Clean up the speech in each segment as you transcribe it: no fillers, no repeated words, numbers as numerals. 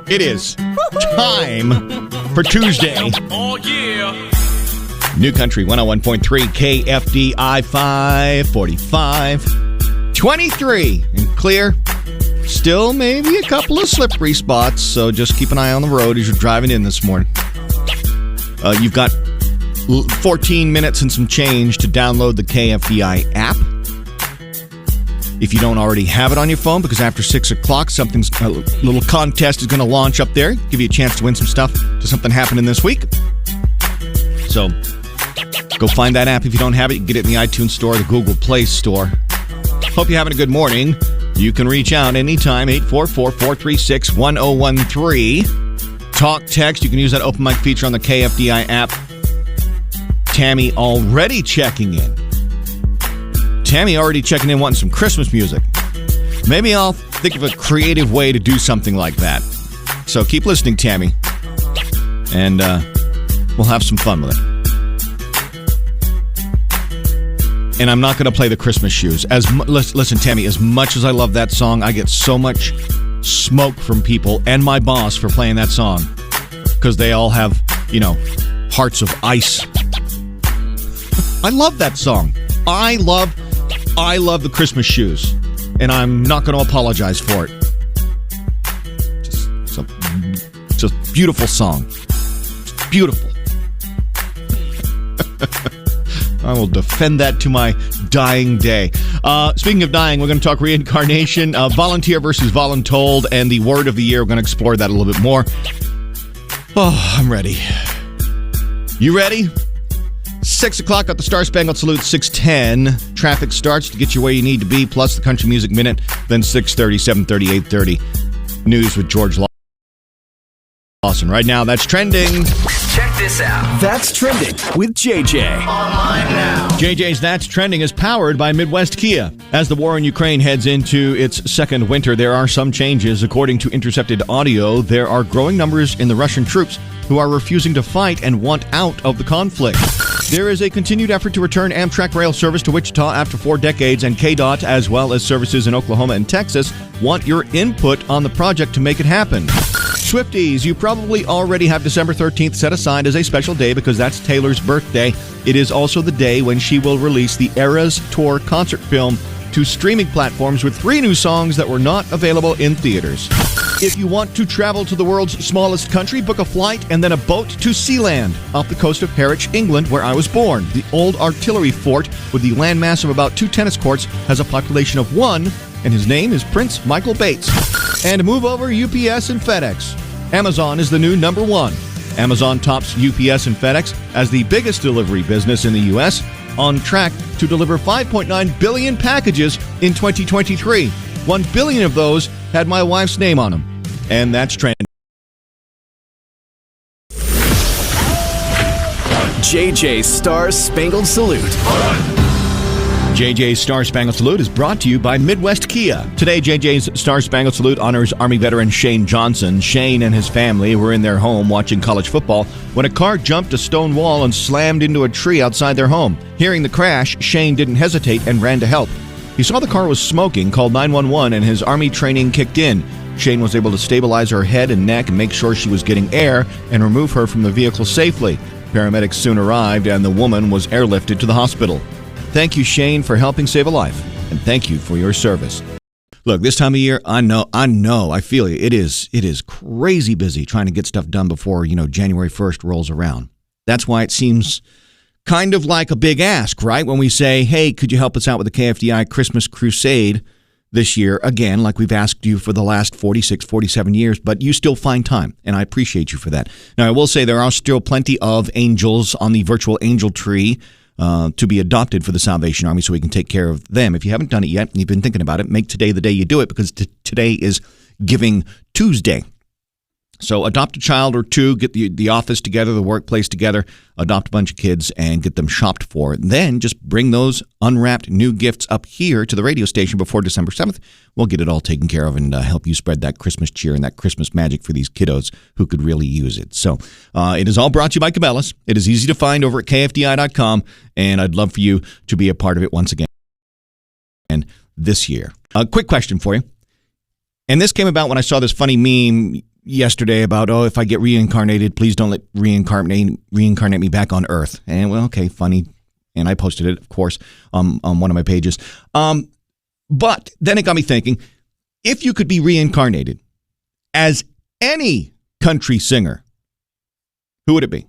It is time for Tuesday. Oh, yeah. New Country 101.3 KFDI 545. 23 and clear. Still maybe a couple of slippery spots, so just keep an eye on the road as you're driving in this morning. You've got 14 minutes and some change to download the KFDI app. If you don't already have it on your phone, because after 6 o'clock, a little contest is going to launch up there. Give you a chance to win some stuff to something happening this week. So go find that app if you don't have it. You can get it in the iTunes Store, the Google Play Store. Hope you're having a good morning. You can reach out anytime, 844-436-1013. Talk, text. You can use that open mic feature on the KFDI app. Tammy already checking in. Tammy already checking in wanting some Christmas music. Maybe I'll think of a creative way to do something like that. So keep listening, Tammy. And we'll have some fun with it. And I'm not going to play the Christmas shoes. Listen, Tammy, as much as I love that song, I get so much smoke from people and my boss for playing that song. Because they all have, hearts of ice. I love that song. I love the Christmas shoes, and I'm not going to apologize for it. Just beautiful song. Just beautiful. I will defend that to my dying day. Speaking of dying, we're going to talk reincarnation, volunteer versus voluntold, and the word of the year. We're going to explore that a little bit more. Oh, I'm ready. You ready? 6 o'clock at the Star Spangled Salute, 6:10. Traffic starts to get you where you need to be, plus the Country Music Minute, then 6:30, 7:30, 8:30. News with George Lawson. Right now, that's trending. Check this out. That's Trending with JJ. Online now. JJ's That's Trending is powered by Midwest Kia. As the war in Ukraine heads into its second winter, there are some changes. According to Intercepted Audio, there are growing numbers in the Russian troops who are refusing to fight and want out of the conflict. There is a continued effort to return Amtrak rail service to Wichita after 4 decades, and KDOT, as well as services in Oklahoma and Texas, want your input on the project to make it happen. Swifties, you probably already have December 13th set aside as a special day because that's Taylor's birthday. It is also the day when she will release the Eras Tour concert film to streaming platforms with 3 new songs that were not available in theaters. If you want to travel to the world's smallest country, book a flight and then a boat to Sealand, off the coast of Harwich, England, where I was born. The old artillery fort, with the landmass of about 2 tennis courts, has a population of 1, and his name is Prince Michael Bates. And move over UPS and FedEx. Amazon is the new number 1. Amazon tops UPS and FedEx as the biggest delivery business in the U.S., on track to deliver 5.9 billion packages in 2023. 1 billion of those had my wife's name on them. And that's trending. JJ's Star Spangled Salute. JJ's Star Spangled Salute is brought to you by Midwest Kia. Today, JJ's Star Spangled Salute honors Army veteran Shane Johnson. Shane and his family were in their home watching college football when a car jumped a stone wall and slammed into a tree outside their home. Hearing the crash, Shane didn't hesitate and ran to help. He saw the car was smoking, called 911, and his Army training kicked in. Shane was able to stabilize her head and neck and make sure she was getting air and remove her from the vehicle safely. Paramedics soon arrived and the woman was airlifted to the hospital. Thank you, Shane, for helping save a life, and thank you for your service. Look, this time of year, I feel you. It is crazy busy trying to get stuff done before, January 1st rolls around. That's why it seems kind of like a big ask, right? When we say, hey, could you help us out with the KFDI Christmas Crusade this year? Again, like we've asked you for the last 46, 47 years, but you still find time, and I appreciate you for that. Now, I will say there are still plenty of angels on the virtual angel tree to be adopted for the Salvation Army so we can take care of them. If you haven't done it yet and you've been thinking about it, make today the day you do it, because today is Giving Tuesday. So adopt a child or 2, get the office together, the workplace together, adopt a bunch of kids and get them shopped for. Then just bring those unwrapped new gifts up here to the radio station before December 7th. We'll get it all taken care of and help you spread that Christmas cheer and that Christmas magic for these kiddos who could really use it. So it is all brought to you by Cabela's. It is easy to find over at KFDI.com, and I'd love for you to be a part of it once again this year. A quick question for you. And this came about when I saw this funny meme yesterday about, if I get reincarnated, please don't reincarnate me back on Earth. And, well, okay, funny. And I posted it, of course, on one of my pages. But then it got me thinking, if you could be reincarnated as any country singer, who would it be?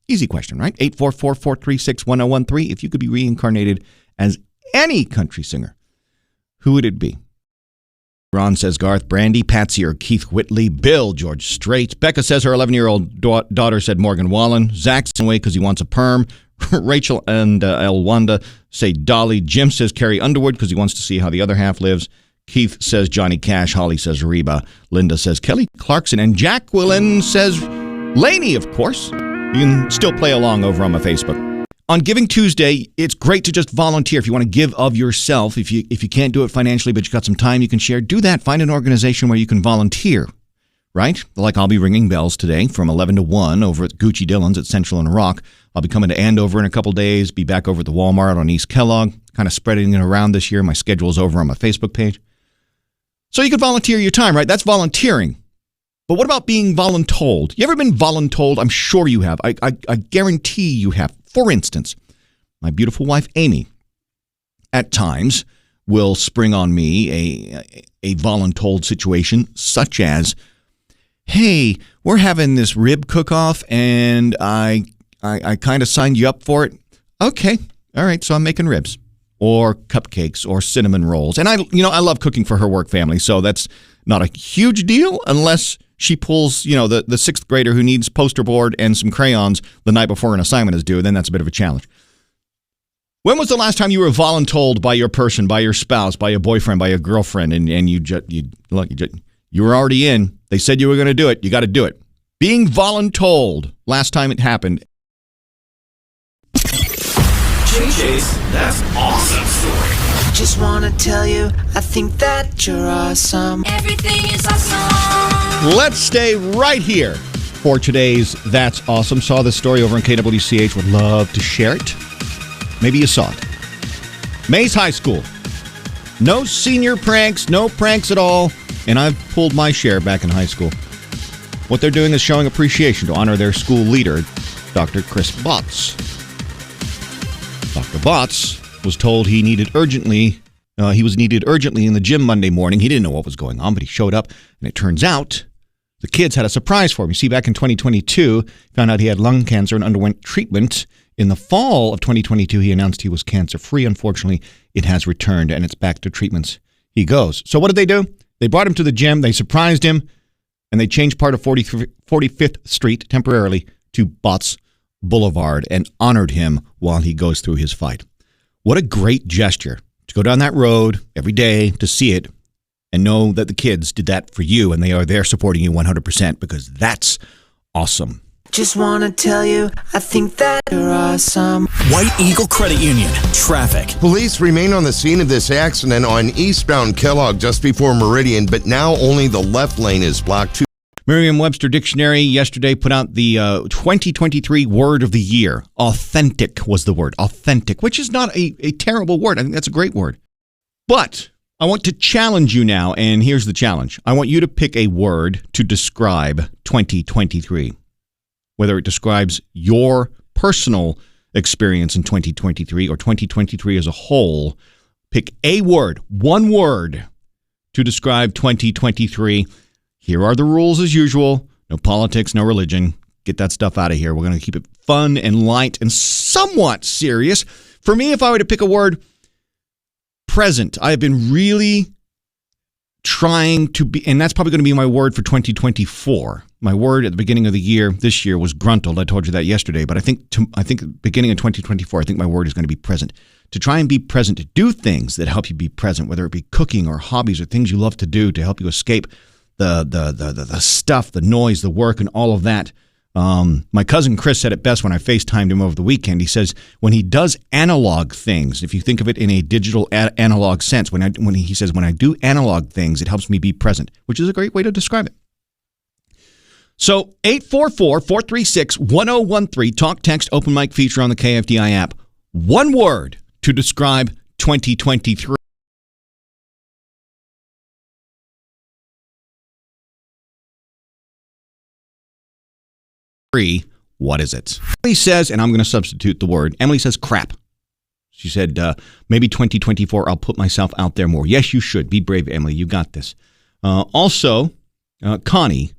Easy question, right? 844-436-1013. If you could be reincarnated as any country singer, who would it be? Ron says Garth Brandy, Patsy or Keith Whitley, Bill, George Strait. Becca says her 11-year-old daughter said Morgan Wallen. Zach's away because he wants a perm. Rachel and Elwanda say Dolly. Jim says Carrie Underwood because he wants to see how the other half lives. Keith says Johnny Cash. Holly says Reba. Linda says Kelly Clarkson. And Jacqueline says Lainey, of course. You can still play along over on my Facebook. On Giving Tuesday, it's great to just volunteer. If you want to give of yourself, if you can't do it financially, but you've got some time you can share, do that. Find an organization where you can volunteer, right? Like I'll be ringing bells today from 11 to 1 over at Gucci Dillon's at Central and Rock. I'll be coming to Andover in a couple days, be back over at the Walmart on East Kellogg, kind of spreading it around this year. My schedule is over on my Facebook page. So you can volunteer your time, right? That's volunteering. But what about being voluntold? You ever been voluntold? I'm sure you have. I guarantee you have. For instance, my beautiful wife, Amy, at times will spring on me a voluntold situation, such as, hey, we're having this rib cook-off, and I kind of signed you up for it. Okay, all right, so I'm making ribs or cupcakes or cinnamon rolls. And I love cooking for her work family, so that's not a huge deal unless she pulls, the sixth grader who needs poster board and some crayons the night before an assignment is due. Then that's a bit of a challenge. When was the last time you were voluntold by your person, by your spouse, by your boyfriend, by your girlfriend, and you were already in? They said you were going to do it. You got to do it. Being voluntold. Last time it happened. JJ's That's Awesome Story. Just wanna tell you, I think that you're awesome. Everything is awesome. Let's stay right here for today's That's Awesome. Saw this story over on KWCH. Would love to share it. Maybe you saw it. Mays High School. No senior pranks, no pranks at all. And I've pulled my share back in high school. What they're doing is showing appreciation to honor their school leader, Dr. Chris Botts. Dr. Botts was told he was needed urgently in the gym Monday morning. He didn't know what was going on, but he showed up, and it turns out the kids had a surprise for him. You see, back in 2022, found out he had lung cancer and underwent treatment. In the fall of 2022, he announced he was cancer-free. Unfortunately, it has returned, and it's back to treatments he goes. So what did they do? They brought him to the gym, they surprised him, and they changed part of 45th Street temporarily to Botts Boulevard and honored him while he goes through his fight. What a great gesture to go down that road every day to see it and know that the kids did that for you and they are there supporting you 100% because that's awesome. Just wanna tell you, I think that you're awesome. White Eagle Credit Union. Traffic. Police remain on the scene of this accident on eastbound Kellogg just before Meridian, but now only the left lane is blocked. Merriam-Webster Dictionary yesterday put out the 2023 word of the year. Authentic was the word. Authentic, which is not a terrible word. I think that's a great word. But I want to challenge you now, and here's the challenge. I want you to pick a word to describe 2023. Whether it describes your personal experience in 2023 or 2023 as a whole, pick a word, one word, to describe 2023. Here are the rules as usual. No politics, no religion. Get that stuff out of here. We're going to keep it fun and light and somewhat serious. For me, if I were to pick a word, present. I have been really trying to be, and that's probably going to be my word for 2024. My word at the beginning of the year, this year, was gruntled. I told you that yesterday, but I think beginning of 2024, I think my word is going to be present. To try and be present, to do things that help you be present, whether it be cooking or hobbies or things you love to do to help you escape the stuff, the noise, the work, and all of that. My cousin Chris said it best when I FaceTimed him over the weekend. He says when he does analog things, if you think of it in a digital analog sense, when I do analog things, it helps me be present, which is a great way to describe it. So 844-436-1013, talk, text, open mic feature on the KFDI app. One word to describe 2023. 3. What is it? Emily says, and I'm going to substitute the word, Emily says crap. She said, maybe 2024, I'll put myself out there more. Yes, you should. Be brave, Emily. You got this. Also, Connie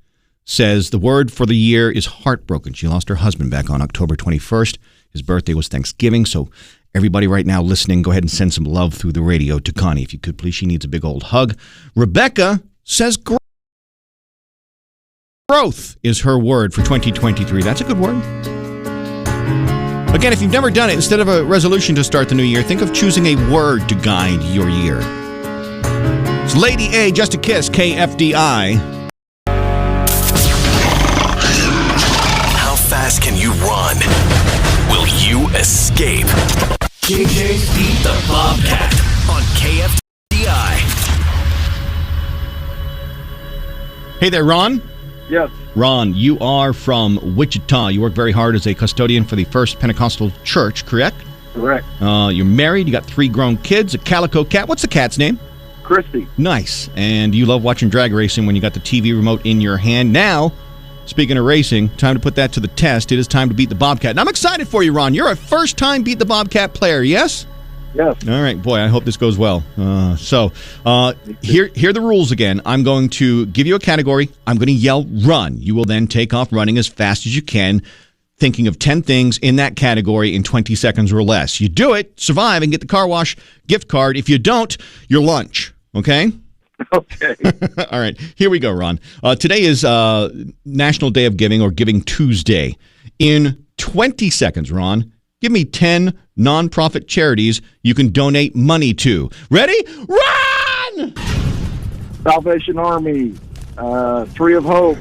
says the word for the year is heartbroken. She lost her husband back on October 21st. His birthday was Thanksgiving. So everybody right now listening, go ahead and send some love through the radio to Connie. If you could, please. She needs a big old hug. Rebecca says growth is her word for 2023. That's a good word. Again, if you've never done it, instead of a resolution to start the new year, think of choosing a word to guide your year. It's Lady A, Just a Kiss, KFDI. How fast can you run? Will you escape? JJ's Beat the Bobcat on KFDI. Hey there, Ron. Yes. Ron, you are from Wichita. You work very hard as a custodian for the First Pentecostal Church, correct? Correct. You're married. You got 3 grown kids, a calico cat. What's the cat's name? Christy. Nice. And you love watching drag racing when you got the TV remote in your hand. Now, speaking of racing, time to put that to the test. It is time to beat the Bobcat. And I'm excited for you, Ron. You're a first-time Beat the Bobcat player, yes? Yes. All right, boy, I hope this goes well. Here are the rules again. I'm going to give you a category. I'm going to yell run. You will then take off running as fast as you can, thinking of 10 things in that category in 20 seconds or less. You do it, survive, and get the car wash gift card. If you don't, your lunch, okay? Okay. All right, here we go, Ron. Today is National Day of Giving, or Giving Tuesday. In 20 seconds, Ron, give me 10 nonprofit charities you can donate money to. Ready? Run! Salvation Army, Tree of Hope.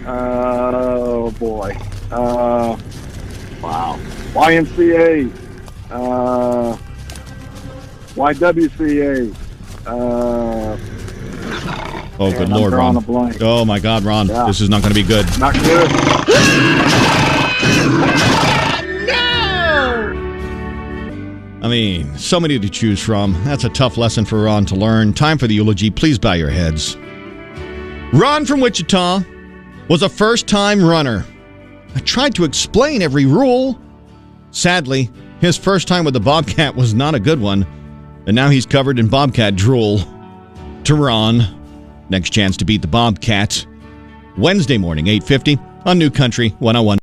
Oh boy. Wow. YMCA. YWCA. Oh, good Lord, drawing Ron. a blank. Oh, my God, Ron. Yeah. This is not going to be good. Not good. I mean, so many to choose from. That's a tough lesson for Ron to learn. Time for the eulogy. Please bow your heads. Ron from Wichita was a first-time runner. I tried to explain every rule. Sadly, his first time with the Bobcat was not a good one, and now he's covered in Bobcat drool. To Ron, next chance to beat the Bobcat, Wednesday morning, 8:50 on New Country 101.